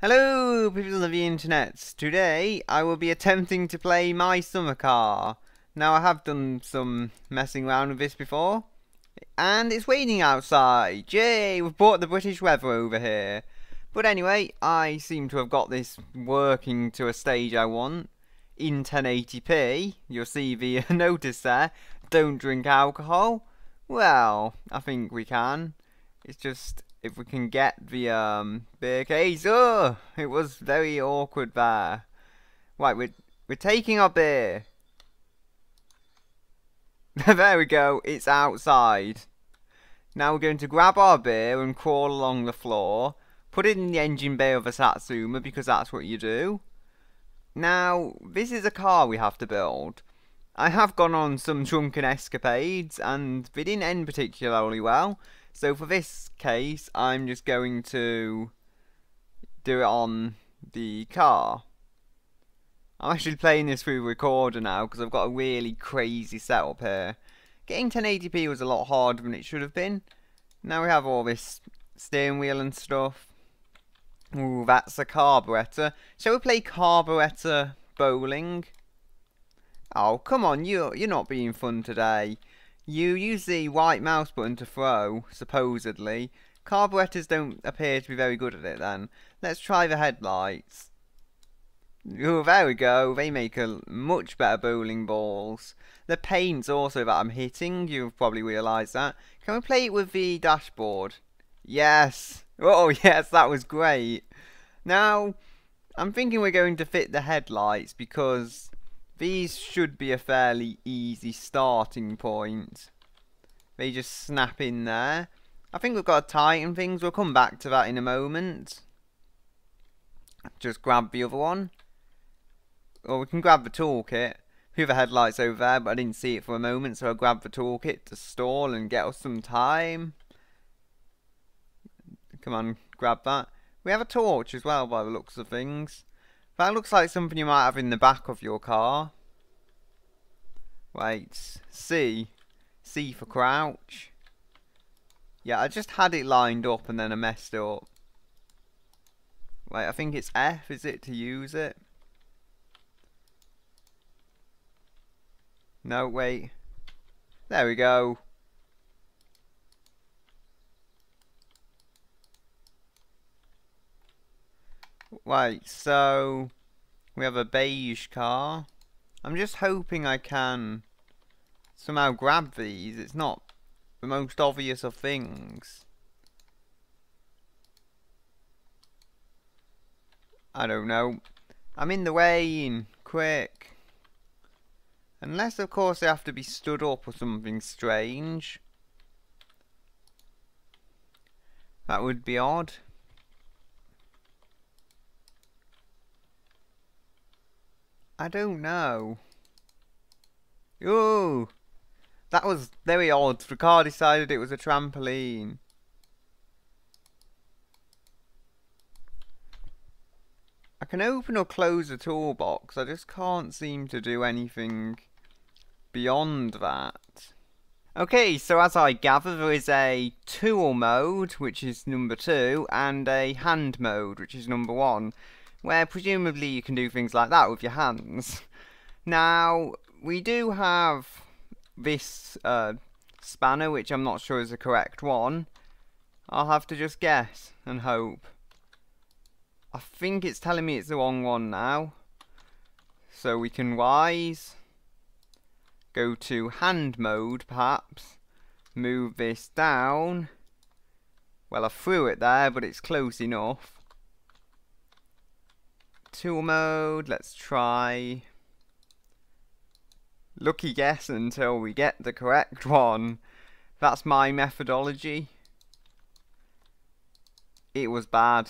Hello, people of the internet. Today, I will be attempting to play my summer car. Now, I have done some messing around with this before, and it's raining outside. Yay, we've brought the British weather over here. But anyway, I seem to have got this working to a stage I want. In 1080p, you'll see the notice there, don't drink alcohol. Well, I think we can. It's just if we can get the beer case. Oh, it was very awkward there. Right, we're taking our beer. There we go, it's outside. Now we're going to grab our beer and crawl along the floor. Put it in the engine bay of a Satsuma because that's what you do. Now, this is a car we have to build. I have gone on some drunken escapades and they didn't end particularly well. So for this case, I'm just going to do it on the car. I'm actually playing this through the recorder now because I've got a really crazy setup here. Getting 1080p was a lot harder than it should have been. Now we have all this steering wheel and stuff. Ooh, that's a carburetor. Shall we play carburetor bowling? Oh, come on, you're not being fun today. You use the right mouse button to throw, supposedly. Carburetors don't appear to be very good at it then. Let's try the headlights. Oh, there we go. They make a much better bowling balls. The paint's also that I'm hitting. You've probably realised that. Can we play it with the dashboard? Yes. Oh, yes, that was great. Now, I'm thinking we're going to fit the headlights because these should be a fairly easy starting point. They just snap in there. I think we've got to tighten things. We'll come back to that in a moment. Just grab the other one. Or we can grab the toolkit. The other headlight's over there, but I didn't see it for a moment, so I'll grab the toolkit to stall and get us some time. Come on, grab that. We have a torch as well by the looks of things. That looks like something you might have in the back of your car. Wait, C. C for crouch. Yeah, I just had it lined up and then I messed it up. Wait, I think it's F, is it, to use it? No, wait. There we go. Right, so we have a beige car. I'm just hoping I can somehow grab these. It's not the most obvious of things. I don't know. I'm in the way. Quick. Unless, of course, they have to be stood up or something strange. That would be odd. I don't know. Ooh! That was very odd. The car decided it was a trampoline. I can open or close the toolbox. I just can't seem to do anything beyond that. Okay, so as I gather, there is a tool mode, which is number 2, and a hand mode, which is number 1. Where presumably you can do things like that with your hands. Now, we do have this spanner, which I'm not sure is the correct one. I'll have to just guess and hope. I think it's telling me it's the wrong one now. So we can rise. Go to hand mode, perhaps. Move this down. Well, I threw it there, but it's close enough. Tool mode, let's try. Lucky guess until we get the correct one. That's my methodology. It was bad.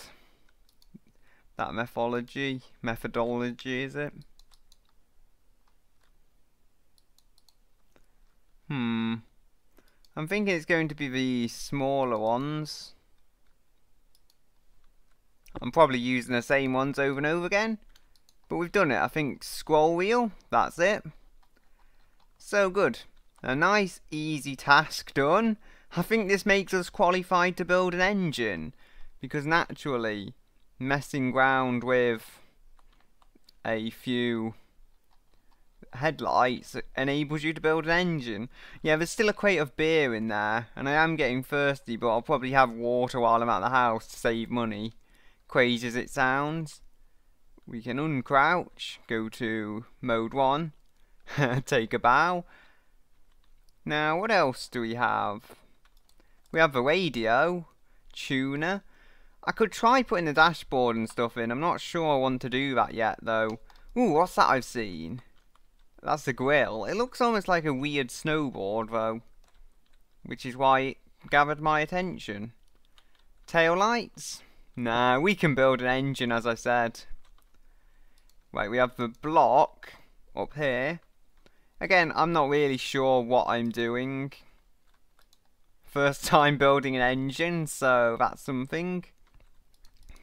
That methodology is it? I'm thinking it's going to be the smaller ones. I'm probably using the same ones over and over again. But we've done it. I think scroll wheel. That's it. So good. A nice easy task done. I think this makes us qualified to build an engine. Because naturally, messing around with a few headlights enables you to build an engine. Yeah, there's still a crate of beer in there, and I am getting thirsty, but I'll probably have water while I'm at the house to save money. Crazy as it sounds. We can uncrouch, go to mode 1, take a bow. Now, what else do we have? We have the radio, tuner. I could try putting the dashboard and stuff in. I'm not sure I want to do that yet, though. Ooh, what's that I've seen? That's the grill. It looks almost like a weird snowboard, though, which is why it gathered my attention. Tail lights? Nah, we can build an engine, as I said. Right, we have the block up here. Again, I'm not really sure what I'm doing. First time building an engine, so that's something.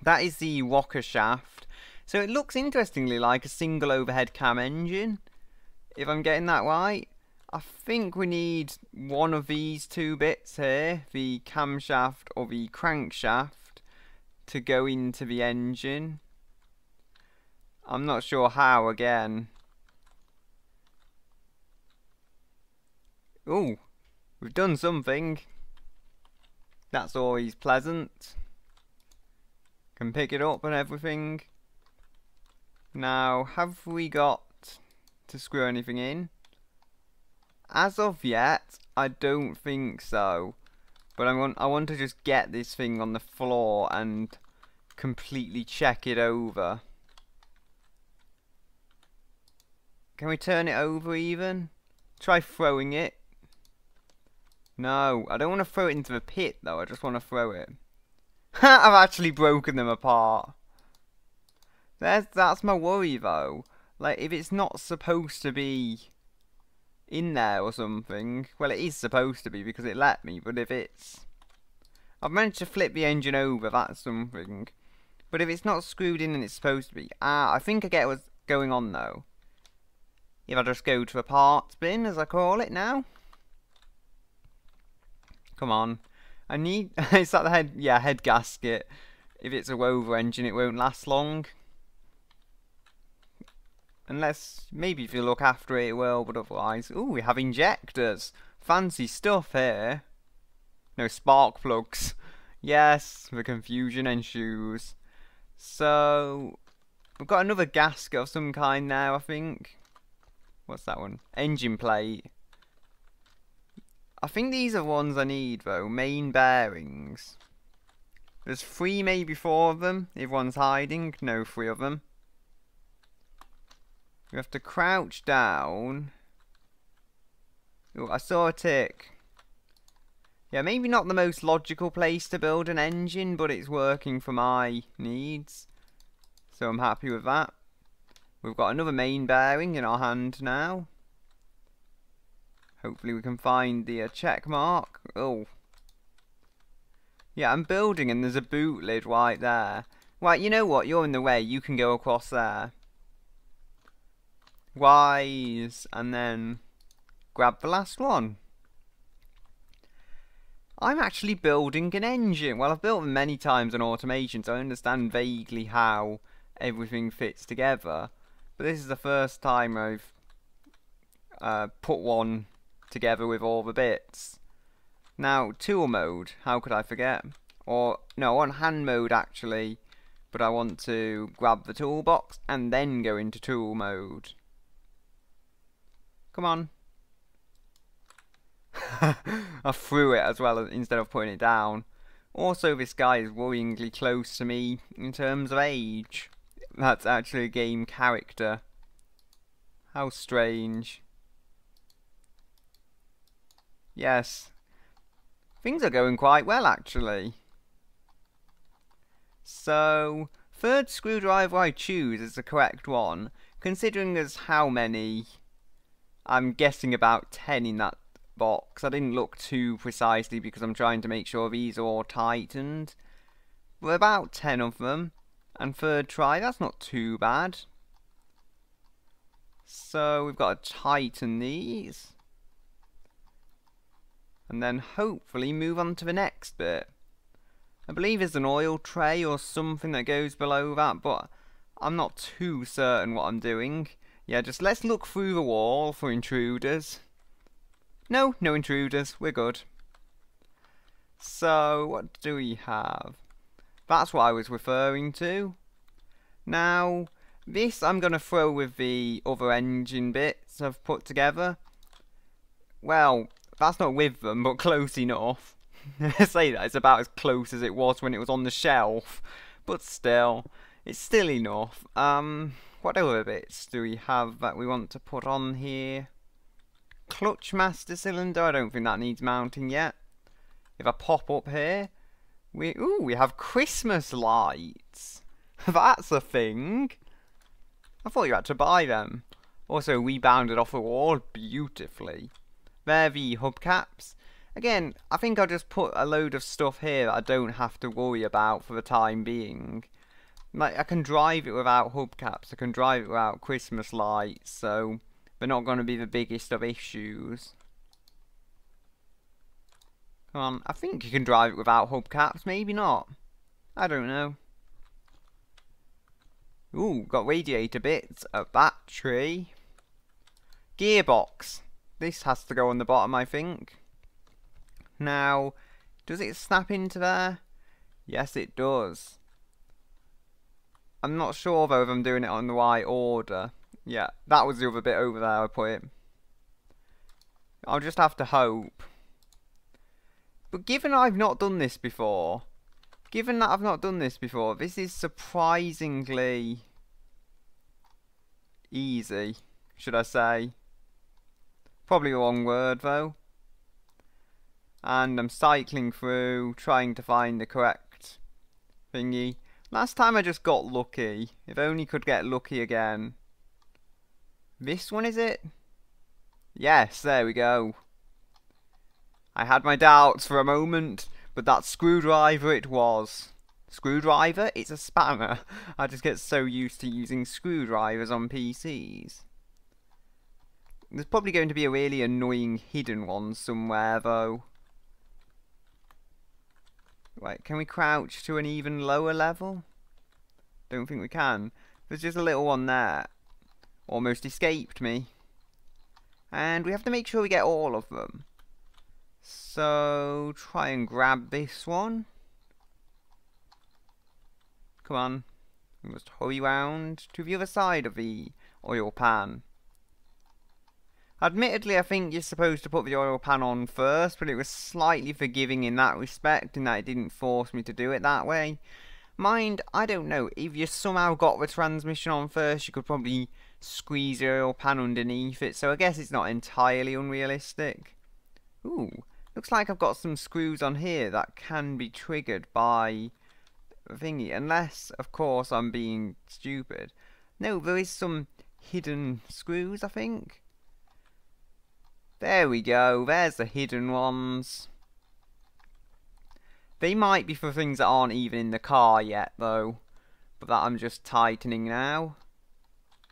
That is the rocker shaft. So it looks interestingly like a single overhead cam engine, if I'm getting that right. I think we need one of these two bits here, the camshaft or the crankshaft, to go into the engine. I'm not sure how again. Ooh, we've done something. That's always pleasant. Can pick it up and everything. Now, have we got to screw anything in? As of yet, I don't think so. But I want to just get this thing on the floor and completely check it over. Can we turn it over even? Try throwing it. No, I don't want to throw it into the pit though, I just want to throw it. I've actually broken them apart. That's my worry though. Like, if it's not supposed to be in there or something, well, it is supposed to be because it let me, but if it's... I've managed to flip the engine over, that's something. But if it's not screwed in and it's supposed to be... I think I get what's going on though. If I just go to a parts bin, as I call it now. Come on. I need... is that the head... yeah, head gasket. If it's a Rover engine, it won't last long. Unless, maybe if you look after it, it will, but otherwise... Ooh, we have injectors. Fancy stuff here. No, spark plugs. Yes, the confusion ensues. So... we've got another gasket of some kind now, I think. What's that one? Engine plate. I think these are ones I need, though. Main bearings. There's 3, maybe 4 of them. If one's hiding. No, 3 of them. We have to crouch down. Oh, I saw a tick. Yeah, maybe not the most logical place to build an engine, but it's working for my needs. So I'm happy with that. We've got another main bearing in our hand now. Hopefully we can find the check mark. Oh. Yeah, I'm building and there's a boot lid right there. Right, you know what? You're in the way. You can go across there. Wise. And then grab the last one. I'm actually building an engine. Well, I've built them many times on automation, so I understand vaguely how everything fits together. But this is the first time I've put one together with all the bits. Now, tool mode, how could I forget? Or, no, on hand mode actually, but I want to grab the toolbox and then go into tool mode. Come on. I threw it as well instead of putting it down. Also, this guy is worryingly close to me in terms of age. That's actually a game character. How strange. Yes. Things are going quite well, actually. So, third screwdriver I choose is the correct one, considering there's how many? I'm guessing about 10 in that box. I didn't look too precisely because I'm trying to make sure these are all tightened. But about 10 of them. And third try, that's not too bad. So, we've got to tighten these. And then hopefully move on to the next bit. I believe there's an oil tray or something that goes below that, but I'm not too certain what I'm doing. Yeah, just let's look through the wall for intruders. No, no intruders, we're good. So, what do we have? That's what I was referring to. Now, this I'm going to throw with the other engine bits I've put together. Well, that's not with them, but close enough. I say that, it's about as close as it was when it was on the shelf. But still, it's still enough. What other bits do we have that we want to put on here? Clutch master cylinder, I don't think that needs mounting yet. If I pop up here, we have Christmas lights. That's a thing. I thought you had to buy them. Also, we bounded off the wall beautifully. They're the hubcaps. Again, I think I'll just put a load of stuff here that I don't have to worry about for the time being. Like, I can drive it without hubcaps, I can drive it without Christmas lights, so they're not going to be the biggest of issues. Come on, I think you can drive it without hubcaps, maybe not. I don't know. Ooh, got radiator bits, a battery. Gearbox. This has to go on the bottom, I think. Now, does it snap into there? Yes, it does. I'm not sure though if I'm doing it on the right order. Yeah, that was the other bit over there I put it. I'll just have to hope. But given I've not done this before, this is surprisingly easy, should I say. Probably the wrong word though. And I'm cycling through, trying to find the correct thingy. Last time I just got lucky. If only could get lucky again. This one, is it? Yes, there we go. I had my doubts for a moment, but that screwdriver it was. Screwdriver? It's a spanner. I just get so used to using screwdrivers on PCs. There's probably going to be a really annoying hidden one somewhere though. Right, can we crouch to an even lower level? Don't think we can. There's just a little one there. Almost escaped me. And we have to make sure we get all of them. So, try and grab this one. Come on. We must hurry round to the other side of the oil pan. Admittedly, I think you're supposed to put the oil pan on first, but it was slightly forgiving in that respect, in that it didn't force me to do it that way. Mind, I don't know, if you somehow got the transmission on first, you could probably squeeze the oil pan underneath it, so I guess it's not entirely unrealistic. Ooh, looks like I've got some screws on here that can be triggered by the thingy, unless, of course, I'm being stupid. No, there is some hidden screws, I think. There we go, there's the hidden ones. They might be for things that aren't even in the car yet though, but that I'm just tightening now.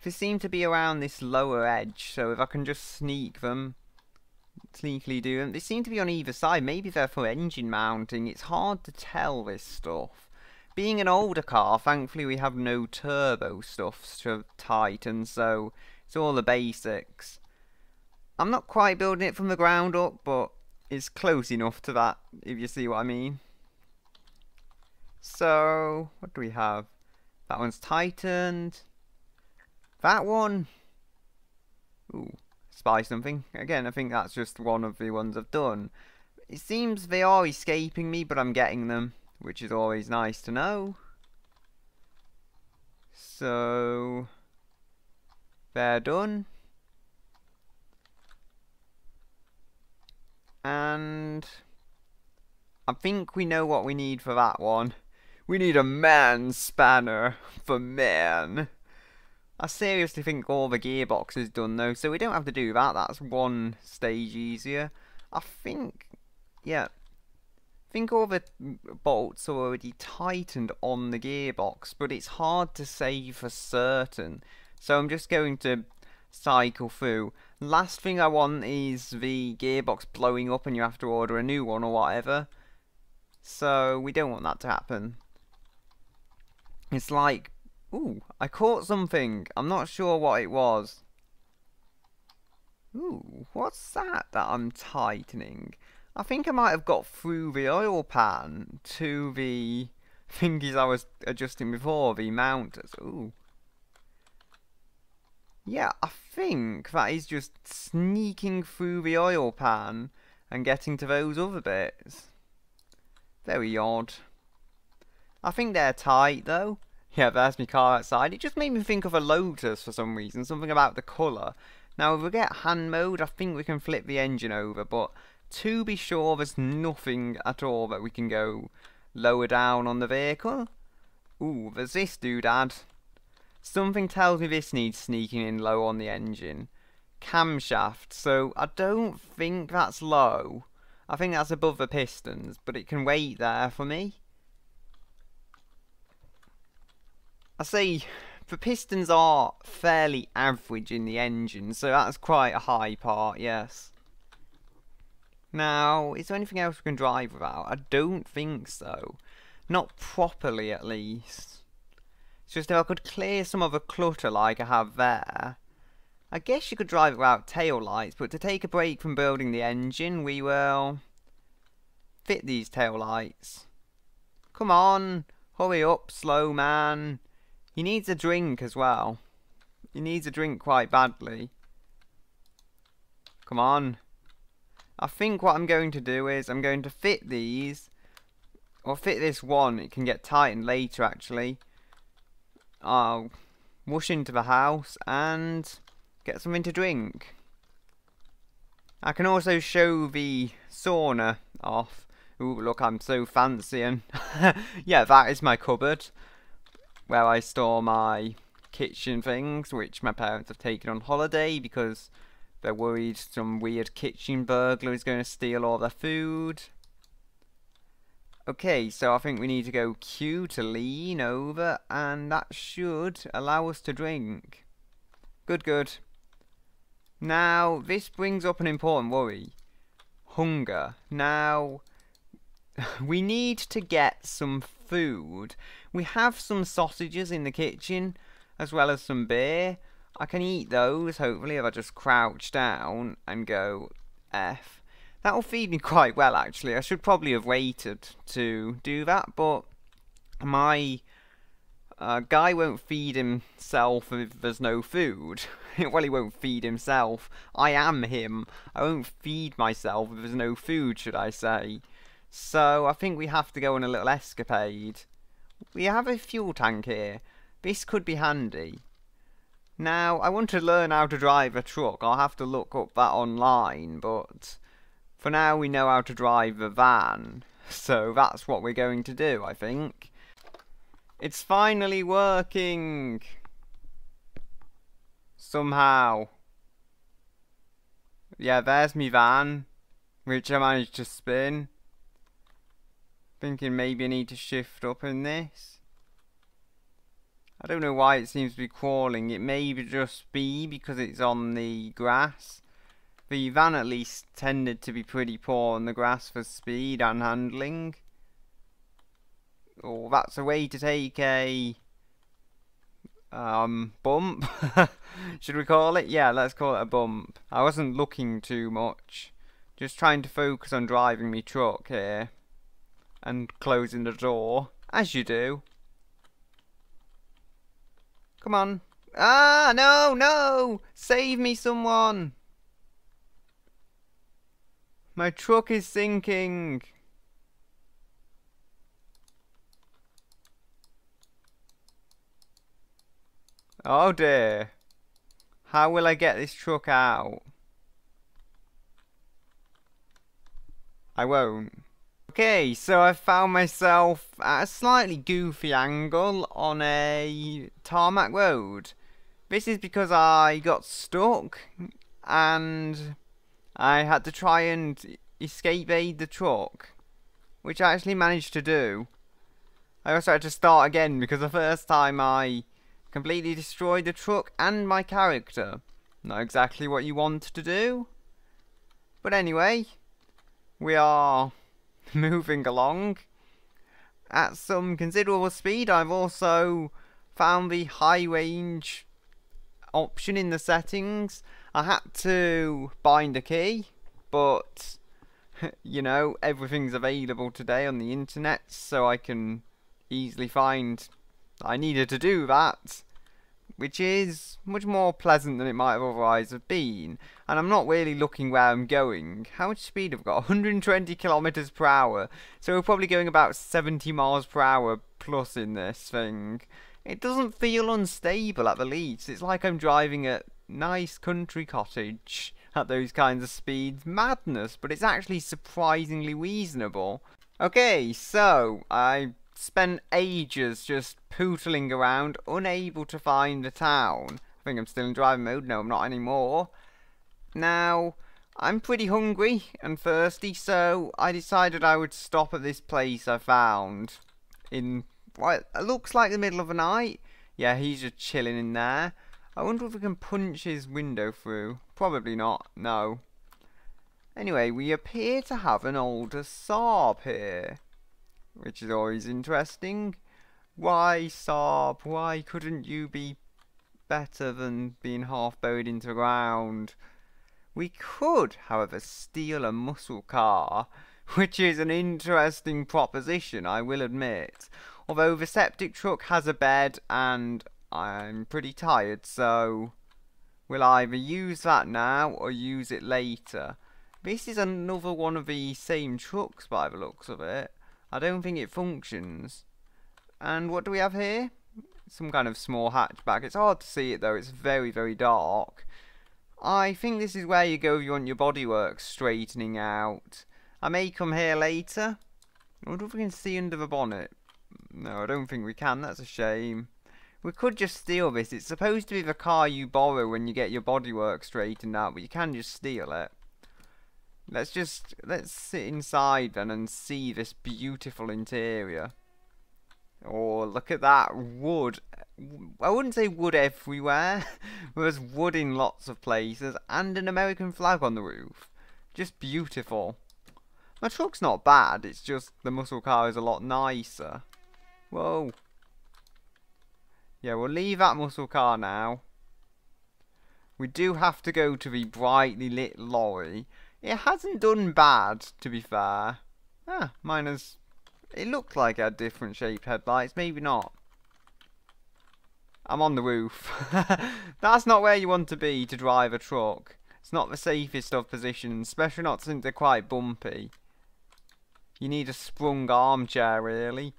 They seem to be around this lower edge, so if I can just sneakily do them. They seem to be on either side, maybe they're for engine mounting, it's hard to tell this stuff. Being an older car, thankfully we have no turbo stuff to tighten, so it's all the basics. I'm not quite building it from the ground up, but it's close enough to that, if you see what I mean. So, what do we have? That one's tightened. That one. Ooh, spy something. Again, I think that's just one of the ones I've done. It seems they are escaping me, but I'm getting them, which is always nice to know. So, they're done. And I think we know what we need for that one. We need a man spanner for men. I seriously think all the gearbox is done though, so we don't have to do that. That's one stage easier. I think, yeah. I think all the bolts are already tightened on the gearbox, but it's hard to say for certain. So I'm just going to cycle through. Last thing I want is the gearbox blowing up and you have to order a new one or whatever. So we don't want that to happen. It's like, ooh, I caught something. I'm not sure what it was. Ooh, what's that I'm tightening? I think I might have got through the oil pan to the thingies I was adjusting before, the mounters. Ooh. Yeah, I think that is just sneaking through the oil pan and getting to those other bits. Very odd. I think they're tight though. Yeah, there's my car outside. It just made me think of a Lotus for some reason. Something about the colour. Now, if we get hand mode, I think we can flip the engine over. But to be sure, there's nothing at all that we can go lower down on the vehicle. Ooh, there's this doodad. Something tells me this needs sneaking in low on the engine. Camshaft. So I don't think that's low. I think that's above the pistons. But it can wait there for me. I say the pistons are fairly average in the engine, so that's quite a high part, yes. Now, is there anything else we can drive without? I don't think so. Not properly, at least. It's just if I could clear some of the clutter like I have there. I guess you could drive it without tail lights, but to take a break from building the engine, we will fit these tail lights. Come on, hurry up, slow man. He needs a drink as well. He needs a drink quite badly. Come on. I think what I'm going to do is I'm going to fit these. Or fit this one. It can get tightened later actually. I'll rush into the house and get something to drink. I can also show the sauna off. Ooh, look, I'm so fancy. And yeah, that is my cupboard, where I store my kitchen things, which my parents have taken on holiday because they're worried some weird kitchen burglar is going to steal all their food. Okay, so I think we need to go Q to lean over, and that should allow us to drink. Good, good. Now, this brings up an important worry. Hunger. Now, we need to get some food. We have some sausages in the kitchen, as well as some beer. I can eat those, hopefully, if I just crouch down and go F. That will feed me quite well, actually. I should probably have waited to do that, but my guy won't feed himself if there's no food. Well, he won't feed himself. I am him. I won't feed myself if there's no food, should I say. So, I think we have to go on a little escapade. We have a fuel tank here. This could be handy. Now, I want to learn how to drive a truck. I'll have to look up that online, but for now we know how to drive the van. So, that's what we're going to do, I think. It's finally working! Somehow. Yeah, there's me van, which I managed to spin. Thinking maybe I need to shift up in this. I don't know why it seems to be crawling. It may just be because it's on the grass. The van at least tended to be pretty poor on the grass for speed and handling. Oh, that's a way to take a bump. Should we call it? Yeah, let's call it a bump. I wasn't looking too much. Just trying to focus on driving me truck here. And closing the door, as you do. Come on. Ah, no, no! Save me, someone! My truck is sinking. Oh dear. How will I get this truck out? I won't. Okay, so I found myself at a slightly goofy angle on a tarmac road. This is because I got stuck and I had to try and escape aid the truck, which I actually managed to do. I also had to start again because the first time I completely destroyed the truck and my character. Not exactly what you want to do. But anyway, we are moving along. at some considerable speed. I've also found the high range option in the settings. I had to bind a key, but you know, everything's available today on the internet, so I can easily find I needed to do that, which is much more pleasant than it might have otherwise have been. And I'm not really looking where I'm going. How much speed have I got? 120 kilometers per hour. So we're probably going about 70 miles per hour plus in this thing. It doesn't feel unstable at the least. It's like I'm driving a nice country cottage at those kinds of speeds. Madness, but it's actually surprisingly reasonable. Okay, so I spent ages just pootling around, unable to find the town. I think I'm still in driving mode. No, I'm not anymore. Now, I'm pretty hungry and thirsty, so I decided I would stop at this place I found in what looks like the middle of the night. Yeah, he's just chilling in there. I wonder if we can punch his window through. Probably not, no. Anyway, we appear to have an older Saab here, which is always interesting. Why, Saab, why couldn't you be better than being half buried into the ground? We could, however, steal a muscle car, which is an interesting proposition, I will admit. Although the septic truck has a bed and I'm pretty tired, so we'll either use that now or use it later. This is another one of the same trucks by the looks of it. I don't think it functions. And what do we have here? Some kind of small hatchback. It's hard to see it though, it's very, very dark. I think this is where you go if you want your bodywork straightening out. I may come here later. I wonder if we can see under the bonnet. No, I don't think we can, that's a shame. We could just steal this. It's supposed to be the car you borrow when you get your bodywork straightened out, but you can just steal it. Let's sit inside then and see this beautiful interior. Oh, look at that wood. I wouldn't say wood everywhere. There's wood in lots of places and an American flag on the roof. Just beautiful. My truck's not bad, it's just the muscle car is a lot nicer. Whoa. Yeah, we'll leave that muscle car now. We do have to go to the brightly lit lorry. It hasn't done bad, to be fair. Ah, mine has... It looked like it had different shaped headlights, maybe not. I'm on the roof. That's not where you want to be to drive a truck. It's not the safest of positions, especially not since they're quite bumpy. You need a sprung armchair, really.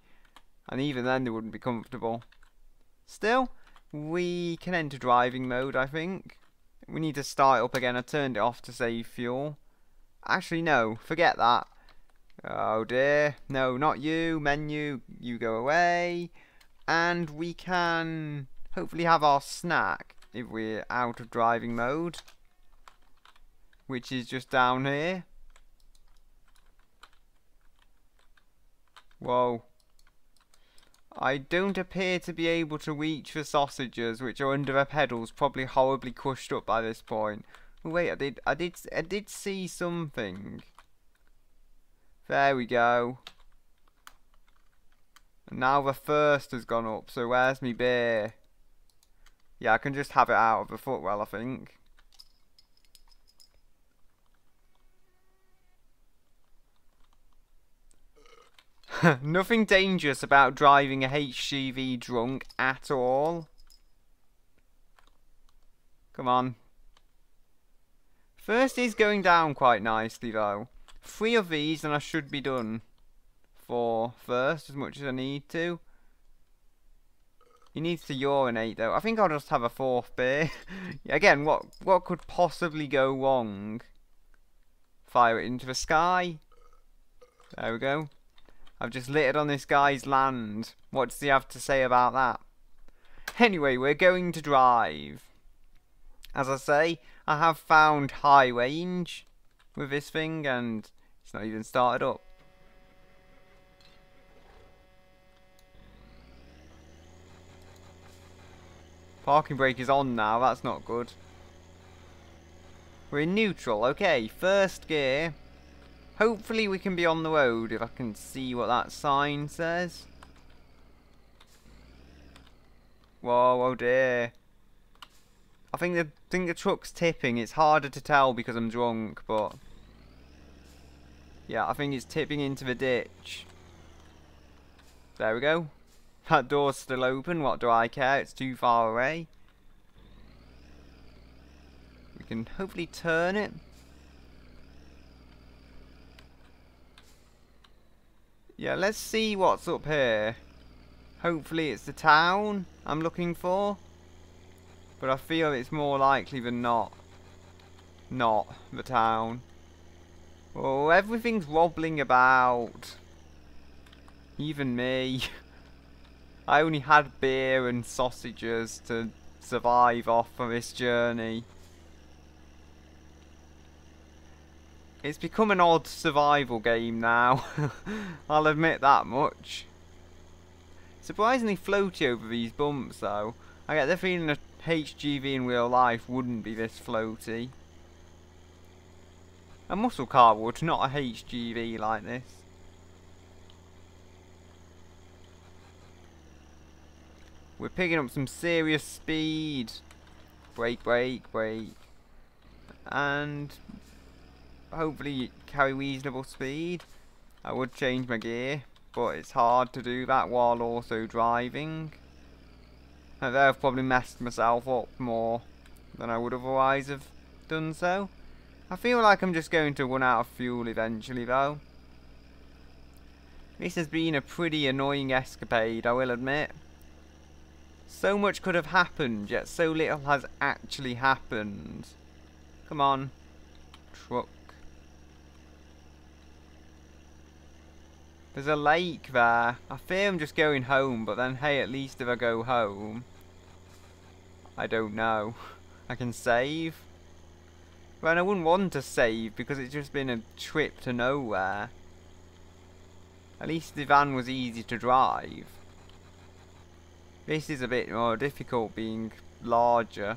And even then they wouldn't be comfortable. Still, we can enter driving mode, I think. We need to start up again. I turned it off to save fuel. Actually, no, forget that. Oh dear. No, not you. Menu, you go away. And we can hopefully have our snack if we're out of driving mode, which is just down here. Whoa. I don't appear to be able to reach the sausages, which are under the pedals, probably horribly crushed up by this point. Oh, wait, I did see something. There we go. And now the thirst has gone up, so where's me beer? Yeah, I can just have it out of the footwell, I think. Nothing dangerous about driving a HGV drunk at all. Come on. First is going down quite nicely though. 3 of these and I should be done for first as much as I need to. He needs to urinate though. I think I'll just have a 4th beer. Again, what could possibly go wrong? Fire it into the sky. There we go. I've just littered on this guy's land. What does he have to say about that? Anyway, we're going to drive. As I say, I have found high range with this thing and it's not even started up. Parking brake is on now, that's not good. We're in neutral, okay, 1st gear. Hopefully we can be on the road if I can see what that sign says. Whoa, oh dear. I think the truck's tipping. It's harder to tell because I'm drunk, but yeah, I think it's tipping into the ditch. There we go. That door's still open. What do I care? It's too far away. We can hopefully turn it. Yeah, let's see what's up here. Hopefully it's the town I'm looking for. But I feel it's more likely than not the town. Oh, everything's wobbling about. Even me. I only had beer and sausages to survive off for this journey. It's become an odd survival game now. I'll admit that much. Surprisingly floaty over these bumps though. I get the feeling a HGV in real life wouldn't be this floaty. A muscle car would, not a HGV like this. We're picking up some serious speed. Brake, brake, brake. And hopefully carry reasonable speed. I would change my gear, but it's hard to do that while also driving. And there I've probably messed myself up more than I would otherwise have done so. I feel like I'm just going to run out of fuel eventually though. This has been a pretty annoying escapade, I will admit. So much could have happened, yet so little has actually happened. Come on, truck. There's a lake there. I fear I'm just going home, but then hey, at least if I go home, I don't know. I can save. Well, I wouldn't want to save because it's just been a trip to nowhere. At least the van was easy to drive. This is a bit more difficult being larger.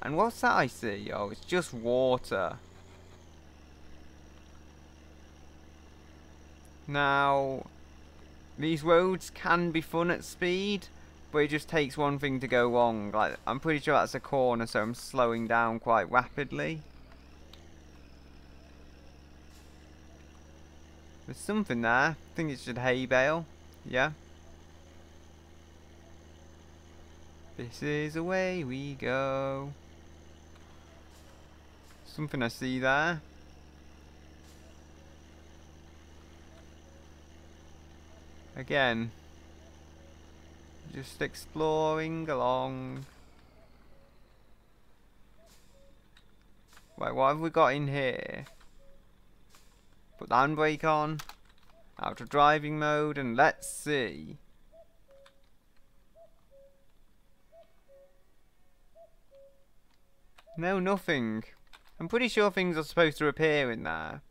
And what's that I see? Oh, it's just water. Now, these roads can be fun at speed, but it just takes one thing to go wrong. Like, I'm pretty sure that's a corner, so I'm slowing down quite rapidly. There's something there. I think it's just hay bale. Yeah. This is away we go. Something I see there. Again, just exploring along. Right, what have we got in here? Put the handbrake on, out of driving mode, and let's see. No, nothing. I'm pretty sure things are supposed to appear in there.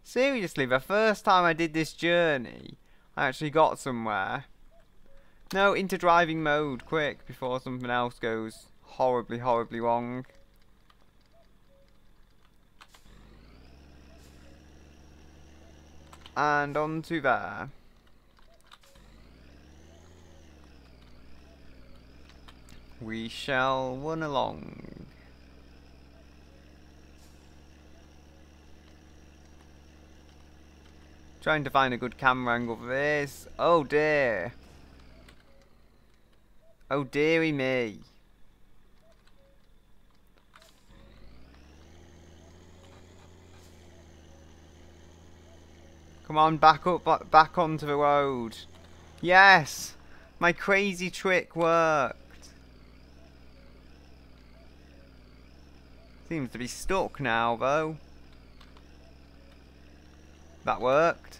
Seriously, the first time I did this journey, I actually got somewhere. No, into driving mode, quick, before something else goes horribly, horribly wrong. And on to there. We shall run along. Trying to find a good camera angle for this. Oh dear. Oh dearie me. Come on, back up, back onto the road. Yes! My crazy trick worked. Seems to be stuck now, though. That worked.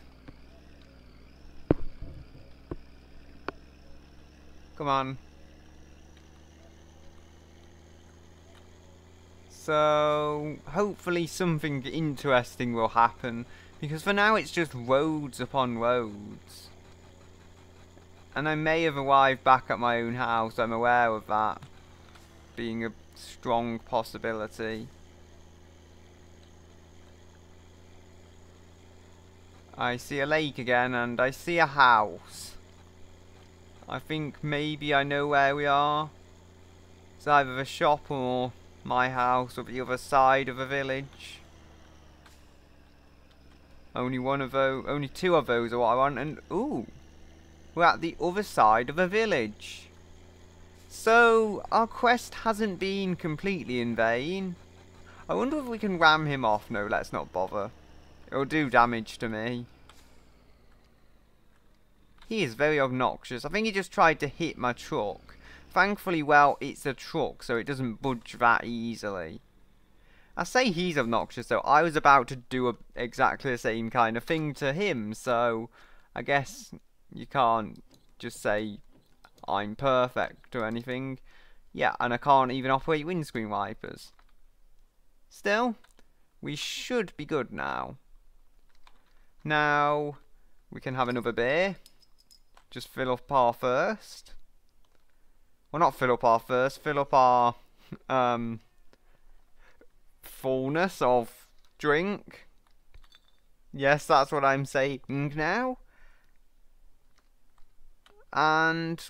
Come on. So, hopefully something interesting will happen. Because for now it's just roads upon roads. And I may have arrived back at my own house. I'm aware of that being a strong possibility. I see a lake again, and I see a house. I think maybe I know where we are. It's either the shop or my house or the other side of the village. Only two of those are what I want, and ooh, we're at the other side of the village. So our quest hasn't been completely in vain. I wonder if we can ram him off. No, let's not bother. It'll do damage to me. He is very obnoxious. I think he just tried to hit my truck. Thankfully, well, it's a truck, so it doesn't budge that easily. I say he's obnoxious, though. I was about to do exactly the same kind of thing to him, so I guess you can't just say I'm perfect or anything. Yeah, and I can't even operate windscreen wipers. Still, we should be good now. Now, we can have another beer. Just fill up our first. Well, not fill up our first, fill up our fullness of drink. Yes, that's what I'm saying now. And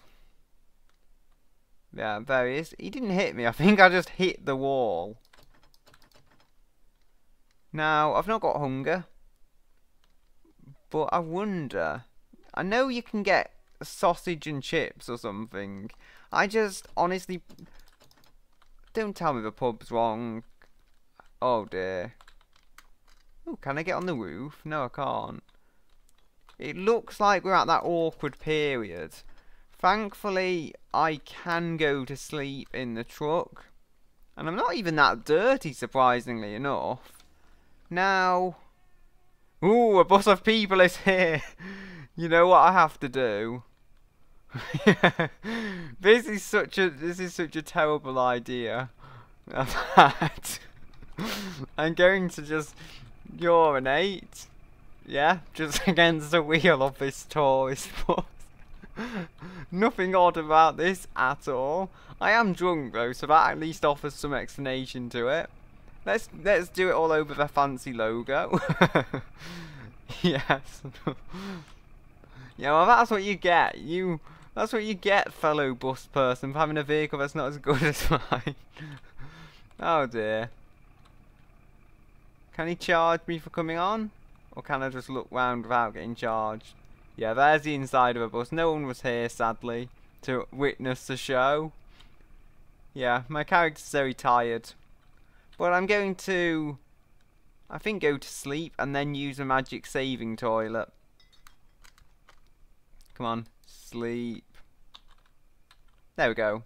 yeah, there he is. He didn't hit me. I think I just hit the wall. Now, I've not got hunger. But I wonder, I know you can get sausage and chips or something. I just honestly, don't tell me the pub's wrong. Oh dear. Oh, can I get on the roof? No, I can't. It looks like we're at that awkward period. Thankfully, I can go to sleep in the truck. And I'm not even that dirty, surprisingly enough. Now, ooh, a bus of people is here. You know what I have to do? This is such a terrible idea. I'm going to just urinate. Yeah, just against the wheel of this tourist bus. Nothing odd about this at all. I am drunk though, so that at least offers some explanation to it. Let's do it all over the fancy logo. Yes. Yeah, well, that's what you get. That's what you get, fellow bus person, for having a vehicle that's not as good as mine. Oh dear. Can he charge me for coming on? Or can I just look round without getting charged? Yeah, there's the inside of a bus. No one was here, sadly, to witness the show. Yeah, my character's very tired. But I'm going to, I think, go to sleep and then use a magic saving toilet. Come on, sleep. There we go.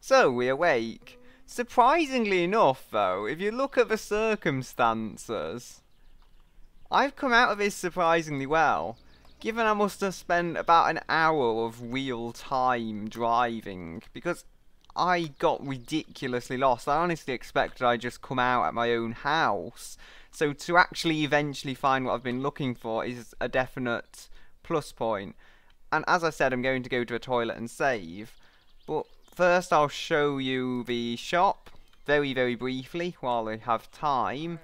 So, we awake. Surprisingly enough, though, if you look at the circumstances, I've come out of this surprisingly well. Given I must have spent about an hour of real time driving, because I got ridiculously lost. I honestly expected I'd just come out at my own house. So to actually eventually find what I've been looking for is a definite plus point. And as I said, I'm going to go to a toilet and save. But first I'll show you the shop very, very briefly while I have time.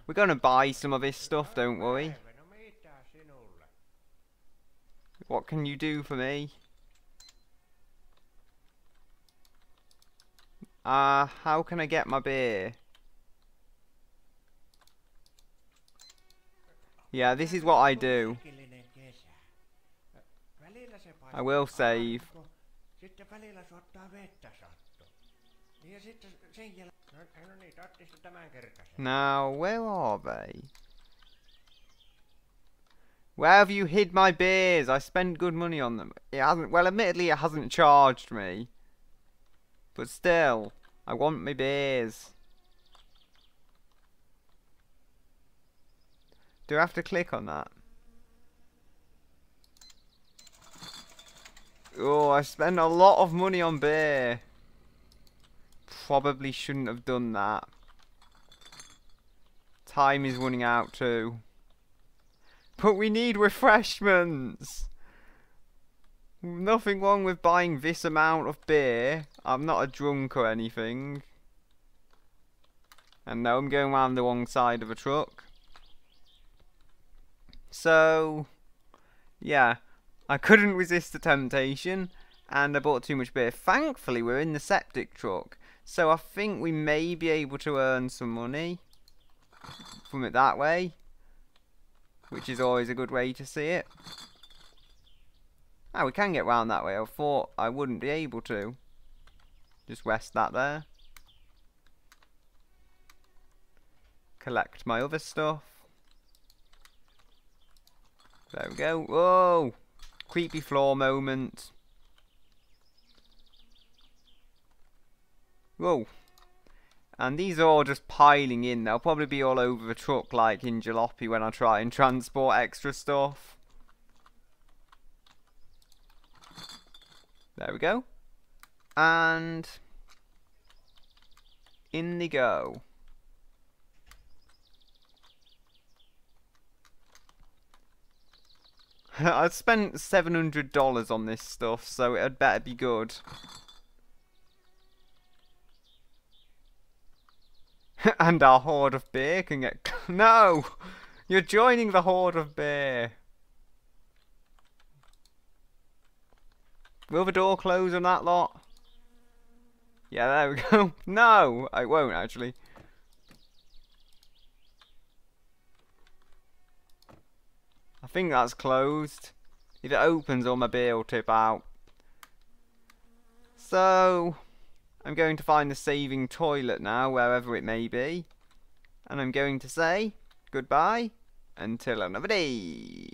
We're going to buy some of this stuff, don't worry. What can you do for me? How can I get my beer? Yeah, this is what I do. I will save. Now, where are they? Where have you hid my beers? I spent good money on them. It hasn't, well, admittedly it hasn't charged me. But still, I want my beers. Do I have to click on that? Oh, I spent a lot of money on beer. Probably shouldn't have done that. Time is running out too. But we need refreshments! Nothing wrong with buying this amount of beer. I'm not a drunk or anything. And no, I'm going around the wrong side of a truck. So, yeah. I couldn't resist the temptation. And I bought too much beer. Thankfully, we're in the septic truck. So I think we may be able to earn some money from it that way. Which is always a good way to see it. Ah, we can get round that way. I thought I wouldn't be able to. Just rest that there. Collect my other stuff. There we go. Whoa! Creepy floor moment. Whoa. And these are all just piling in. They'll probably be all over the truck like in Jalopy when I try and transport extra stuff. There we go. And in they go. I spent $700 on this stuff, so it had better be good. And our horde of beer can get... No! You're joining the horde of beer. Will the door close on that lot? Yeah, there we go. No! I won't, actually. I think that's closed. If it opens, all my beer will tip out. So, I'm going to find the saving toilet now, wherever it may be. And I'm going to say goodbye until another day.